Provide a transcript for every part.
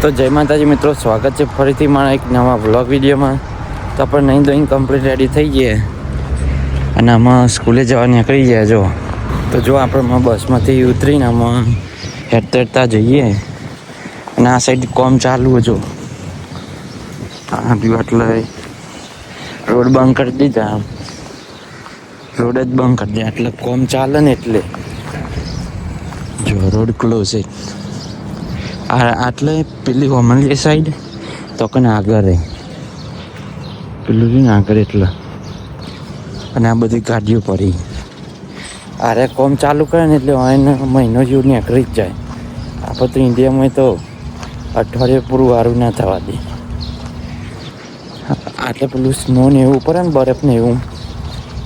તો જય માતાજી મિત્રો, સ્વાગત છે ફરીથી મારા એક નવા વ્લોગ વિડીયોમાં. તો આપણે નહીં ધોઈને કમ્પ્લીટ રેડી થઈ જઈએ અને આમાં સ્કૂલે જવા નીકળી ગયા. જો તો જો આપણે બસમાંથી ઉતરીને આમાં હેરતા જઈએ અને આ સાઈડ કોમ ચાલુ જો એટલે રોડ બંધ કરી દીધા. રોડ જ બંધ કરી દે એટલે કોમ ચાલે ને, એટલે જો રોડ ક્લોઝ છે. આટલે પેલી હોમલી સાઈડ તો કને આગળ રહે પેલું ને આગળ એટલે, અને આ બધી ગાડીઓ પડી. આરે કોમ ચાલુ કરે ને એટલે એને મહિનો જેવું નીકળી જ જાય. આપણે તો ઇન્ડિયામાં તો અઠવાડિયે પૂરું વારું ના થવા દે. આટલે પેલું સ્નો ને એવું પડે ને, બરફ ને એવું,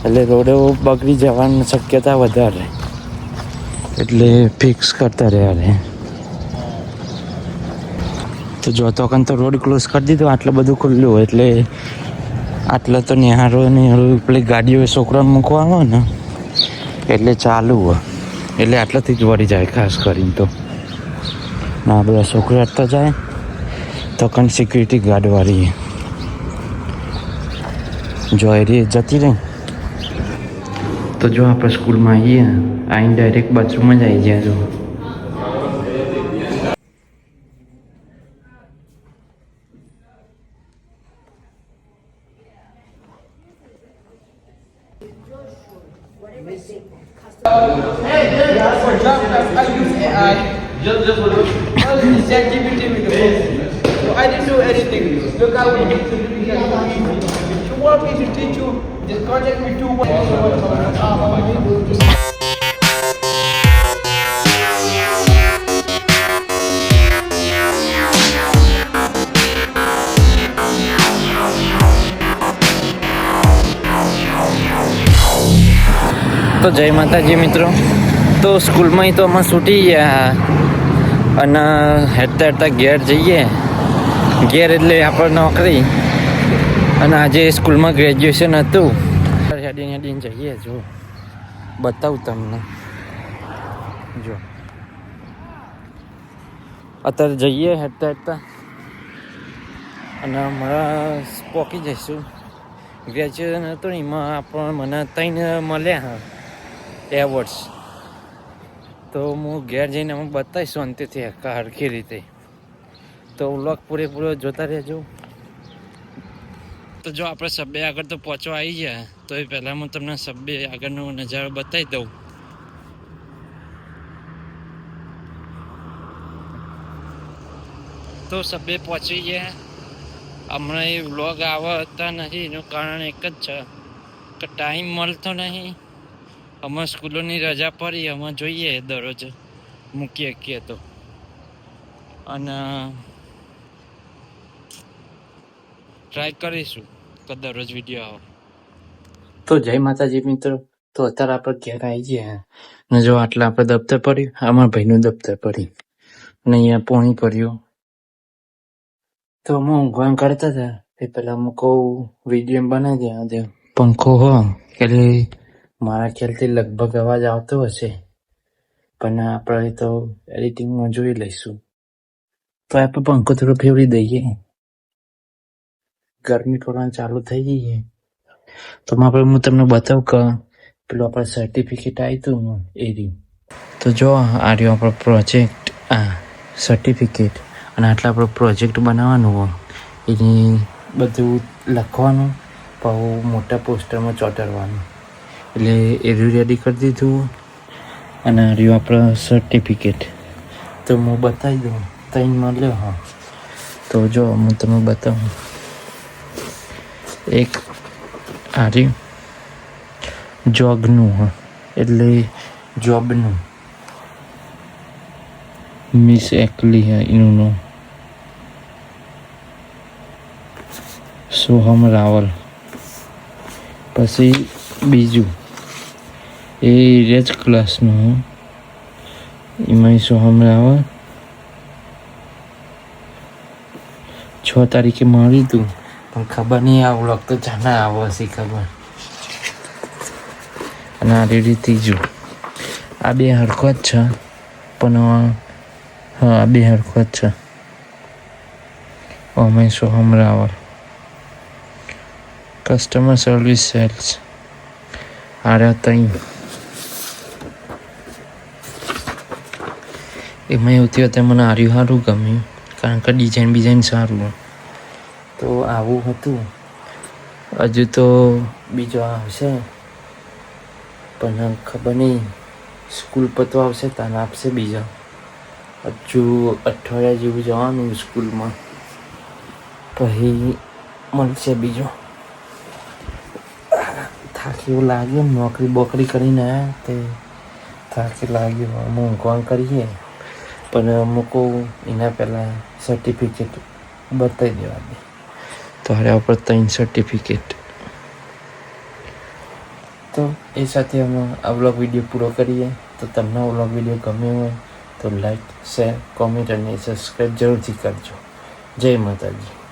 એટલે રોડો બગડી જવાની શક્યતા વધારે, એટલે ફિક્સ કરતા રહ્યા. તો જોતો કન તો રોડ ક્લોઝ કરી દીધો. આટલું બધું ખુલ્લું હોય એટલે આટલે તો નિહારો ને પેલી ગાડીઓ છોકરાને મૂકવા આવે ને એટલે ચાલુ હોય, એટલે આટલાથી જ વળી જાય ખાસ કરીને. તો ના બધા છોકરા હટતા જાય તો કન સિક્યુરિટી ગાર્ડવાળી જો એ જતી રહી. તો જો આપણે સ્કૂલમાં આવીએ, આવીને ડાયરેક્ટ બાથરૂમમાં જ આવી ગયા. જો Hey, for job, I use AI. Just ChatGPT with the phone. So I didn't do anything. Look how we get to do it. If you want me to teach you, just contact me too. તો જય માતાજી મિત્રો. તો સ્કૂલમાં તો અમે છૂટી ગયા અને હેરતા હેરતા ઘેર જઈએ. ઘેર એટલે આપણે નોકરી, અને આજે સ્કૂલમાં ગ્રેજ્યુએશન હતું. હેડીને જઈએ. જો બતાવું તમને. જો અત્યારે જઈએ હેરતા હેરતા અને હમણાં પહોંચી જઈશું. ગ્રેજ્યુએશન હતું ને એમાં આપણને મને 3 મળ્યા એવોર્ડ્સ. તો હું ઘેર જઈને અમે બતાવીશ શાંતિથી હરખી રીતે. તો વ્લોગ પૂરેપૂરો જોતા રહેજો. તો જો આપણે સબ્બે આગળ તો પહોંચવા આવી ગયા. તો એ પહેલાં હું તમને સબ્બે આગળનો નજારો બતાવી દઉં. તો સબ્બે પહોંચી ગયા. હમણાં એ વ્લોગ આવતા નથી, એનું કારણ એક જ છે કે ટાઈમ મળતો નહીં. અમે સ્કૂલોની રજા પડી, અમે જોઈએ દરરોજ મૂકીએ શકીએ તો. અને ટ્રાય કરીશું કે દરરોજ વિડીયો આવે. તો જય માતાજી મિત્રો. તો અત્યારે આપણે ઘેર આવી ગયા ને જો આટલે આપણે દફતર પડ્યું, અમારા ભાઈનું દફતર પડ્યું અને અહીંયા પોણી પડ્યું. તો અમે ઊંઘવાનું કરતા હતા એ પહેલાં હું કહું વિડીયો બનાવી દે. પંખો હો એટલે મારા ખ્યાલથી લગભગ અવાજ આવતો હશે, પણ આપણે તો એડિટિંગમાં જોઈ લઈશું. તો આપણે પંખો થોડો ફેરવી દઈએ. ગરમી પડવાનું ચાલુ થઈ ગઈ. તો હું તમને બતાવું કે પેલું આપણે સર્ટિફિકેટ આવ્યું હતું એ રહ્યું. તો જો આ રહ્યું આપણો પ્રોજેક્ટ, આ સર્ટિફિકેટ. અને આટલા આપણો પ્રોજેક્ટ બનાવવાનું હોય, એની બધું લખવાનું, પછી મોટા પોસ્ટરમાં ચોંટાડવાનું. એટલે એ રેડી કરી દીધું. અને આ રહ્યું આપણો સર્ટિફિકેટ. તો હું બતાવી દઉં. 3 મળ્યો. હા, તો જો હું તમને બતાવું. એક આ રહ્યું જોગનું, હા એટલે જોબનું. મિસ એકલી હા એનું નામ. સોહમ રાવલ. પછી બીજું એ રેજ ક્લાસનું, એમાં સોહમ રાવલ 6 તારીખે મળ્યું હતું, પણ ખબર નહીં આ વ્લોગ તો જાના આવો હશે ખબર. અને આ રીતે ત્રીજું. આ 2 હરખો જ છે, પણ હા આ 2 હરખો જ છે. અમે Soham Raval, customer service sales. આર્યા તઈ એમાં એવું થયું તે મને આર્યું સારું ગમ્યું કારણ કે ડિઝાઇન સારું. તો આવું હતું. હજુ તો બીજો આવશે પણ ખબર નહીં, સ્કૂલ પતવા આવશે તાને આપશે બીજો. હજુ અઠવાડિયા જેવું જવાનું સ્કૂલમાં, પછી મળશે બીજો. થાક એવું લાગે, નોકરી બોકરી કરીને આવ્યા તે થાકી લાગ્યું. અમે ઊંઘવાનું કરીએ પણ અમુક એના પહેલાં સર્ટિફિકેટ બતાવી દેવા દે. તો હારે ઉપર 3 સર્ટિફિકેટ. તો એ સાથે અમે આ વ્લોગ વિડીયો પૂરો કરીએ. તો તમને આ વ્લોગ વિડીયો ગમ્યો હોય તો લાઈક, શેર, કોમેન્ટ અને સબસ્ક્રાઈબ જરૂરથી કરજો. જય માતાજી.